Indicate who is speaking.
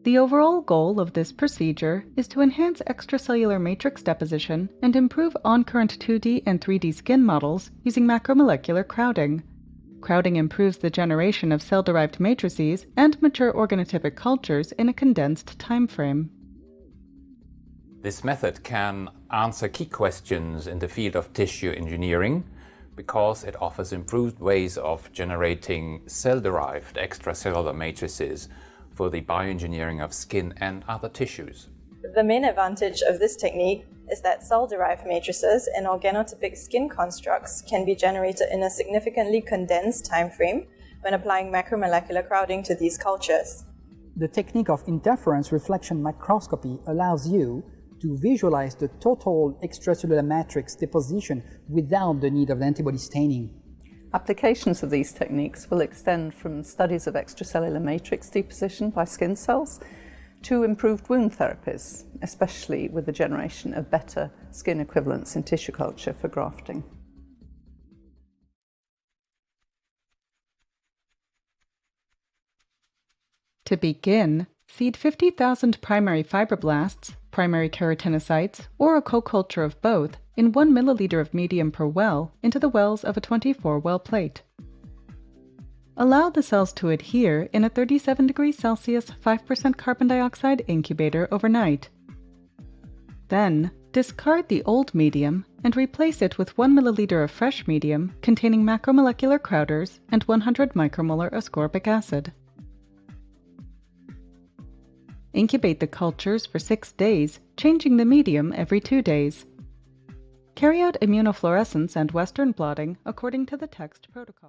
Speaker 1: The overall goal of this procedure is to enhance extracellular matrix deposition and improve on-current 2D and 3D skin models using macromolecular crowding. Crowding improves the generation of cell-derived matrices and mature organotypic cultures in a condensed time frame.
Speaker 2: This method can answer key questions in the field of tissue engineering because it offers improved ways of generating cell-derived extracellular matrices for the bioengineering of skin and other tissues.
Speaker 3: The main advantage of this technique is that cell-derived matrices and organotypic skin constructs can be generated in a significantly condensed time frame when applying macromolecular crowding to these cultures.
Speaker 4: The technique of interference reflection microscopy allows you to visualize the total extracellular matrix deposition without the need of antibody staining.
Speaker 5: Applications of these techniques will extend from studies of extracellular matrix deposition by skin cells to improved wound therapies, especially with the generation of better skin equivalents in tissue culture for grafting.
Speaker 1: To begin, feed 50,000 primary fibroblasts, primary keratinocytes, or a co-culture of both in 1 milliliter of medium per well into the wells of a 24-well plate. Allow the cells to adhere in a 37 degrees Celsius 5% carbon dioxide incubator overnight. Then, discard the old medium and replace it with 1 milliliter of fresh medium containing macromolecular crowders and 100 micromolar ascorbic acid. Incubate the cultures for 6 days, changing the medium every 2 days. Carry out immunofluorescence and Western blotting according to the text protocol.